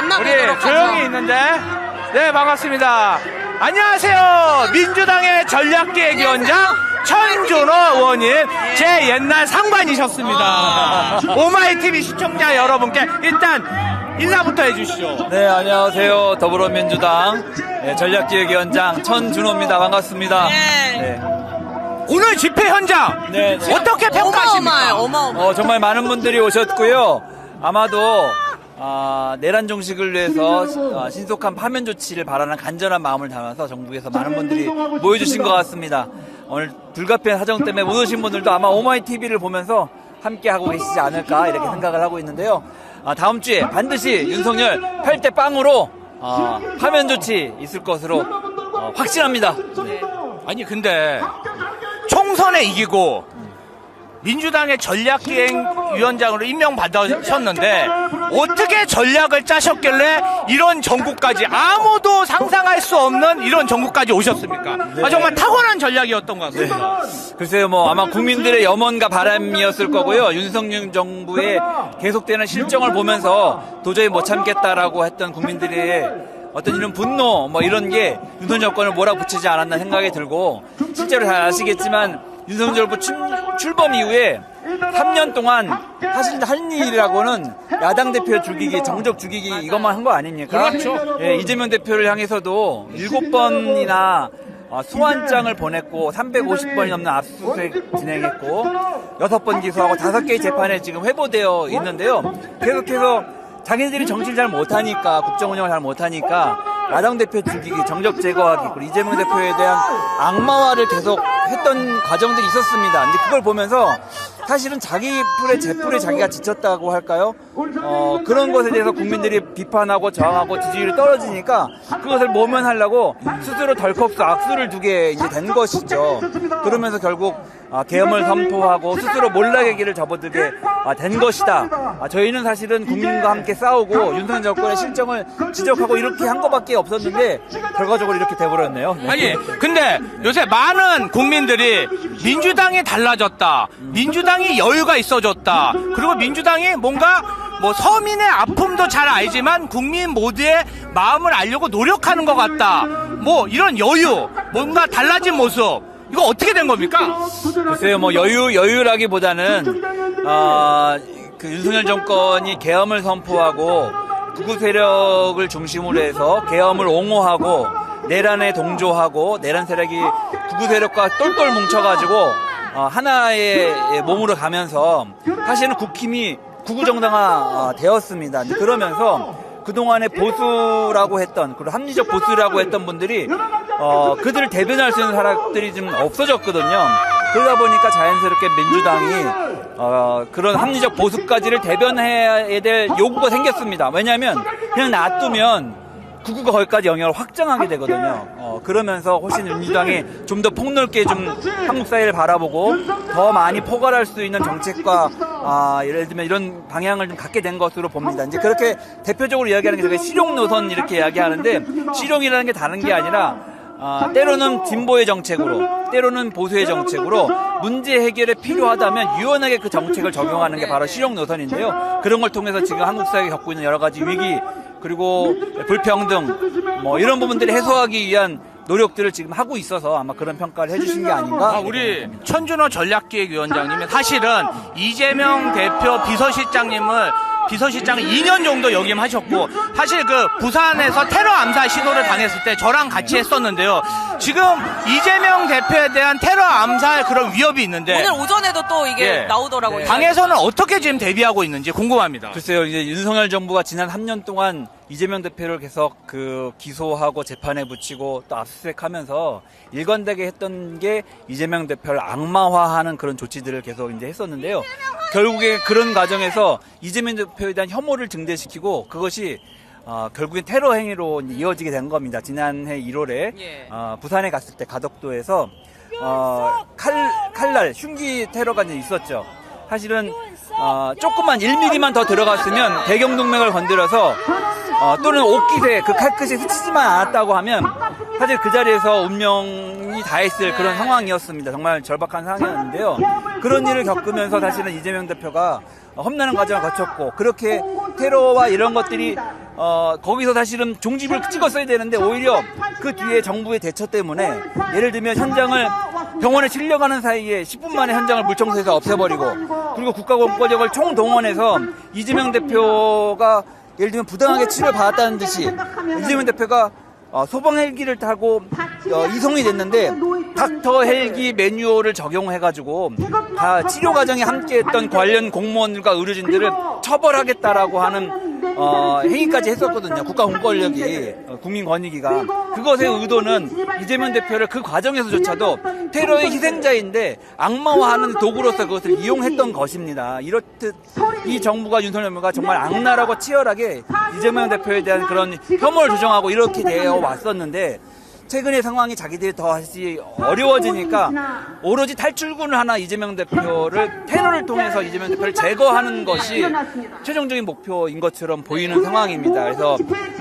만나보도록 하죠. 조용히 있는데. 네, 반갑습니다. 안녕하세요. 민주당의 전략기획위원장 천준호 의원님. 제 옛날 상관이셨습니다. 오마이TV 시청자 여러분께 일단 인사부터 해주시죠. 네, 안녕하세요. 더불어민주당 전략기획위원장 천준호입니다. 반갑습니다. 네. 오늘 집회 현장 네. 어떻게 평가하십니까? 어마어마해요. 정말 많은 분들이 오셨고요. 아마도 내란 종식을 위해서 신속한 파면 조치를 바라는 간절한 마음을 담아서 정부에서 많은 분들이 모여주신 것 같습니다. 오늘 불가피한 사정 때문에 못 오신 분들도 아마 오마이TV를 보면서 함께하고 계시지 않을까 이렇게 생각을 하고 있는데요. 다음 주에 반드시 윤석열 8대 빵으로 파면 조치 있을 것으로 확신합니다. 네. 아니 근데 총선에 이기고 민주당의 전략기획위원장으로 임명받으셨는데 어떻게 전략을 짜셨길래 이런 전국까지 아무도 상상할 수 없는 이런 전국까지 오셨습니까? 네. 정말 탁월한 전략이었던 것 같습니다. 글쎄요, 아마 국민들의 염원과 바람이었을 거고요. 윤석열 정부의 계속되는 실정을 보면서 도저히 못 참겠다라고 했던 국민들의 어떤 이런 분노, 이런 게 윤석열 정권을 몰아붙이지 않았나 생각이 들고, 실제로 잘 아시겠지만, 윤석열 정부 출범 이후에 3년 동안 사실 한 일이라고는 야당 대표 죽이기, 정적 죽이기 이것만 한 거 아닙니까? 그렇죠. 예, 이재명 대표를 향해서도 7번이나 소환장을 보냈고 350번이 넘는 압수수색 진행했고 6번 기소하고 5개의 재판에 지금 회부되어 있는데요. 계속해서 자기들이 정치를 잘 못하니까, 국정 운영을 잘 못하니까 야당 대표 죽이기, 정적 제거하기, 그리고 이재명 대표에 대한 악마화를 계속 했던 과정들이 있었습니다. 이제 그걸 보면서 사실은 자기 제풀에 자기가 지쳤다고 할까요? 그런 것에 대해서 국민들이 비판하고 저항하고 지지율이 떨어지니까 그것을 모면하려고 스스로 덜컥 악수를 두게 이제 된 것이죠. 그러면서 결국 계엄을 선포하고 스스로 몰락의 길을 접어들게 된 것이다. 저희는 사실은 국민과 함께 싸우고 윤석열 정권의 실정을 지적하고 이렇게 한 것밖에 없었는데 결과적으로 이렇게 돼버렸네요. 네. 아니 근데 요새 많은 국민들이 민주당이 달라졌다, 민주당이 여유가 있어졌다, 그리고 민주당이 뭔가 서민의 아픔도 잘 알지만 국민 모두의 마음을 알려고 노력하는 것 같다, 이런 여유, 뭔가 달라진 모습, 이거 어떻게 된 겁니까? 글쎄요, 여유라기보다는 그 윤석열 정권이 계엄을 선포하고 극우 세력을 중심으로 해서 계엄을 옹호하고 내란에 동조하고 내란 세력이 극우 세력과 똘똘 뭉쳐가지고 하나의 몸으로 가면서 사실은 국힘이 극우 정당화 되었습니다. 그러면서 그동안에 보수라고 했던, 그리고 합리적 보수라고 했던 분들이 그들을 대변할 수 있는 사람들이 좀 없어졌거든요. 그러다 보니까 자연스럽게 민주당이 그런 합리적 보수까지를 대변해야 될 요구가 생겼습니다. 왜냐하면 그냥 놔두면 극우가 거기까지 영향을 확장하게 되거든요. 그러면서 훨씬 민주당이 좀 더 폭넓게 좀 한국 사회를 바라보고 더 많이 포괄할 수 있는 정책과 예를 들면 이런 방향을 좀 갖게 된 것으로 봅니다. 이제 그렇게 대표적으로 이야기하는 게 저게 실용 노선 이렇게 이야기하는데, 실용이라는 게 다른 게 아니라 때로는 진보의 정책으로, 때로는 보수의 정책으로 문제 해결에 필요하다면 유연하게 그 정책을 적용하는 게 바로 실용 노선인데요. 그런 걸 통해서 지금 한국 사회가 겪고 있는 여러 가지 위기, 그리고 불평등, 이런 부분들을 해소하기 위한 노력들을 지금 하고 있어서 아마 그런 평가를 해주신 게 아닌가. 우리 천준호 전략기획위원장님이 사실은 이재명 대표 비서실장을 2년 정도 역임하셨고, 사실 그 부산에서 테러 암살 시도를 당했을 때 저랑 같이 했었는데요. 지금 이재명 대표에 대한 테러 암살 그런 위협이 있는데 오늘 오전에도 또 이게 나오더라고요. 당에서는 어떻게 지금 대비하고 있는지 궁금합니다. 글쎄요, 이제 윤석열 정부가 지난 3년 동안 이재명 대표를 계속 기소하고 재판에 붙이고 또 압수수색하면서 일관되게 했던 게 이재명 대표를 악마화하는 그런 조치들을 계속 이제 했었는데요. 결국에 그런 과정에서 이재명 대표에 대한 혐오를 증대시키고 그것이 결국엔 테러 행위로 이어지게 된 겁니다. 지난해 1월에 부산에 갔을 때 가덕도에서 칼날 흉기 테러가 이제 있었죠. 사실은 조금만 1mm만 더 들어갔으면 대경동맥을 건드려서 또는 옷깃에 그 칼끝이 스치지만 않았다고 하면 사실 그 자리에서 운명이 다했을 그런 상황이었습니다. 정말 절박한 상황이었는데요. 그런 일을 겪으면서 사실은 이재명 대표가 험난한 과정을 거쳤고, 그렇게 테러와 이런 것들이 거기서 사실은 종집을 찍었어야 되는데 오히려 그 뒤에 정부의 대처 때문에 예를 들면 현장을 병원에 실려가는 사이에 10분 만에 현장을 물청소해서 없애버리고 그리고 국가공권력을 총동원해서 이재명 대표가 예를 들면 부당하게 치료를 받았다는 듯이 이재명 대표가 소방 헬기를 타고 이송이 됐는데 닥터 헬기 매뉴얼을 적용해가지고 다 치료 과정에 함께했던 관련 공무원들과 의료진들을 처벌하겠다라고 하는 회의까지 했었거든요. 국가공권력이 국민권익위가 그것의 의도는 이재명 대표를 그 과정에서조차도 테러의 희생자인데 악마화하는 도구로서 그것을 이용했던 것입니다. 이렇듯 이 정부가 윤석열 정부가 정말 악랄하고 치열하게 이재명 대표에 대한 그런 혐오를 조정하고 이렇게 되어 왔었는데 최근의 상황이 자기들이 다시 어려워지니까 오로지 탈출군을 하나 이재명 대표를 테러를 통해서 이재명 대표를 제거하는 것이 최종적인 목표인 것처럼 보이는 상황입니다. 그래서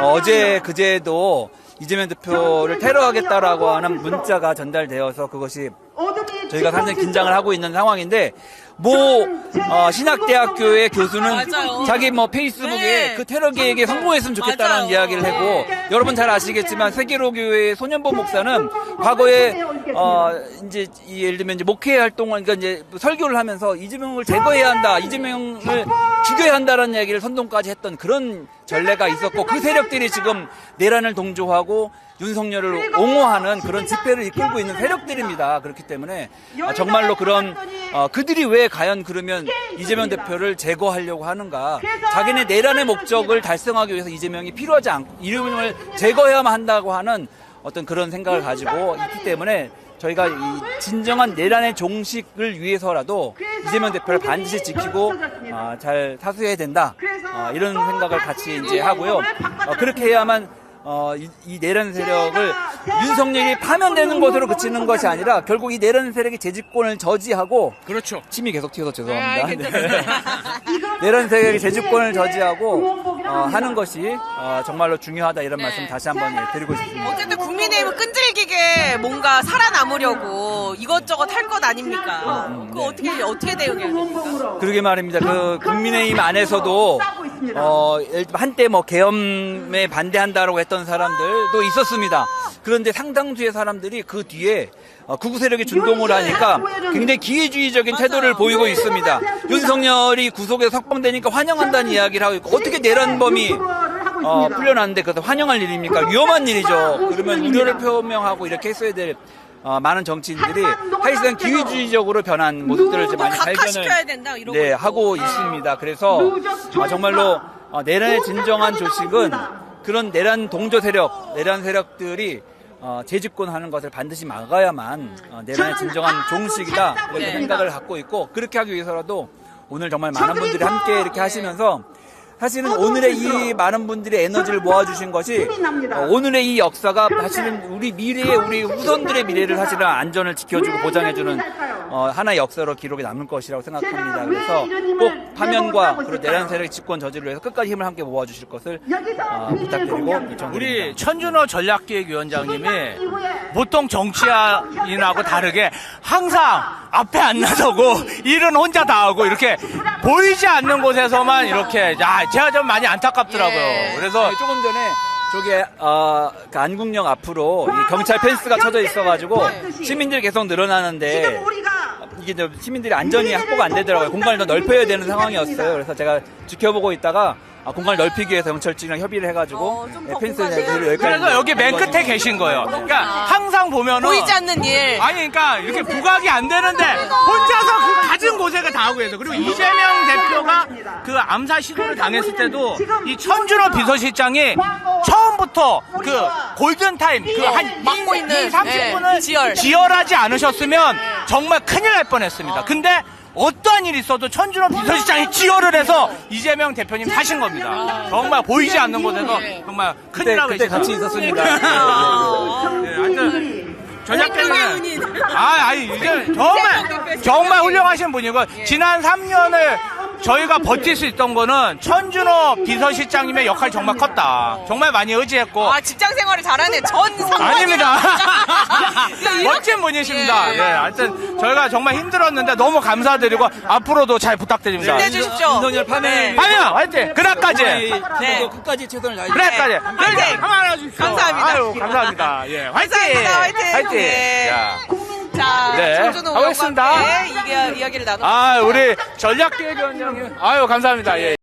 어제 그제도 이재명 대표를 테러하겠다라고 하는 문자가 전달되어서 그것이 저희가 상당히 긴장을 하고 있는 상황인데 신학대학교의 교수는 맞아요. 자기 페이스북에 네. 그 테러 계획에 성공했으면 좋겠다는 맞아요. 이야기를 하고 네. 여러분 잘 아시겠지만 세계로교회 손현보 목사는 과거에 이제 예를 들면 이제 목회 활동을 그러니까 이제 설교를 하면서 이재명을 제거해야 한다, 이재명을 죽여야 한다라는 이야기를 선동까지 했던 그런 전례가 있었고 그 세력들이 지금 내란을 동조하고 윤석열을 옹호하는 그런 집회를 이끌고 있는 세력들입니다. 그렇기 때문에 정말로 그런 그들이 왜 과연 그러면 이재명 대표를 제거하려고 하는가? 자기네 내란의 목적을 달성하기 위해서 이재명이 필요하지 않고 이재명을 제거해야만 한다고 하는 어떤 그런 생각을 가지고 있기 때문에 저희가 이 진정한 내란의 종식을 위해서라도 이재명 대표를 반드시 지키고 잘 사수해야 된다. 이런 생각을 같이 이제 하고요. 그렇게 해야만 이 내란 세력을 윤석열이 파면되는 것으로 그치는 것이 아니라 결국 이 내란 세력의 재집권을 저지하고 그렇죠. 침이 계속 튀어서 죄송합니다. 네. 내란 세력의 재집권을 저지하고 하는 것이 정말로 중요하다 이런 말씀 다시 한번 드리고 싶습니다. 어쨌든 국민의힘은 끈질기게 뭔가 살아남으려고 이것저것 할 것 아닙니까? 그거 어떻게 대응해야 됩니까? 그러게 말입니다. 그 국민의힘 안에서도 한때 계엄에 반대한다라고 했던 사람들도 있었습니다. 그런데 상당수의 사람들이 그 뒤에 극우 세력이 준동을 하니까 굉장히 기회주의적인 태도를 보이고 있습니다. 윤석열이 구속에서 석방되니까 환영한다는 이야기를 하고 있고 어떻게 내란범이 풀려났는데 그것도 환영할 일입니까? 위험한 일이죠. 그러면 우려를 표명하고 이렇게 했어야 될 많은 정치인들이 사실상 기회주의적으로 변한 모습들을 이제 많이 각하시켜야 된다 이런 네, 것도. 하고 있습니다. 그래서 정말로 내란의 진정한 조식은 그런 내란 동조 세력, 내란 세력들이 재집권하는 것을 반드시 막아야만 내란의 진정한 종식이다 이렇게 네. 생각을 갖고 있고 그렇게 하기 위해서라도 오늘 정말 많은 분들이 함께 이렇게 하시면서 사실은 오늘의 이 많은 분들의 에너지를 모아주신 것이 오늘의 이 역사가 사실은 우리 미래의 우리 후손들의 미래를 사실은 안전을 지켜주고 보장해주는 하나의 역사로 기록에 남을 것이라고 생각합니다. 그래서 꼭 파면과 그리고 내란 세력의 집권 저지를 위해서 끝까지 힘을 함께 모아주실 것을 부탁드리고 요청드립니다. 우리 천준호 전략기획위원장님이 보통 정치인하고 다르게 항상 앞에 안 나서고 일은 혼자 다 하고 이렇게 보이지 않는 곳에서만 이렇게 제가 좀 많이 안타깝더라고요. 예. 그래서 조금 전에 저기 그 안국역 앞으로 이 경찰 펜스가 쳐져 있어가지고 시민들이 계속 늘어나는데 이게 좀 시민들이 안전이 확보가 안 되더라고요. 공간을 더 넓혀야 되는 상황이었어요. 그래서 제가 지켜보고 있다가 공간을 넓히기 위해서 경찰청이랑 협의를 해가지고 좀더 펜스를 공간을 여기까지 그래서 여기 맨 끝에 계신 거예요. 그러니까 항상 보면은 보이지 않는 일. 아니 그러니까 이렇게 부각이 안 되는데 혼자서 그 갖은 고생을 다 하고 해서 그리고 이재명 대표가 그 암살 시도를 당했을 때도 이 천준호 비서실장이 처음부터 그 골든타임 그 한 막고 있는 30분을 예, 지혈하지 않으셨으면 정말 큰일 날 뻔했습니다. 근데 어떠한 일이 있어도 천준호 비서실장이 지혈을 해서 이재명 대표님 사신 겁니다. 정말 보이지 않는 곳에서 정말 큰일 나고 그때 있습니다. 같이 있었습니다. 네, 하여튼 전략계는 이게 정말 훌륭하신 분이고 지난 3년을 저희가 버틸 수 있던 거는 천준호 비서실장님의 역할이 정말 컸다. 정말 많이 의지했고. 아, 직장 생활을 잘하네. 전 상관이랑. 아닙니다. 이렇게- 멋진 분이십니다. 예. 예, 하여튼 저희가 정말 힘들었는데 너무 감사드리고 앞으로도 잘 부탁드립니다. 힘내주십시오. 윤석열 파면 네. 파면 화이팅! 그날까지! 네. 끝까지 최선을 다하겠습니다. 그날까지! 화이팅! 한번 알아주십시오. 감사합니다. 아유, 감사합니다. 예, 화이팅! 감사합니다. 화이팅! 화이팅! 네. 야. 자, 네. 천준호 가보겠습니다. 의원과 함께 이야기를 나눠. 우리 전략기획위원장님. 아유, 감사합니다. 예.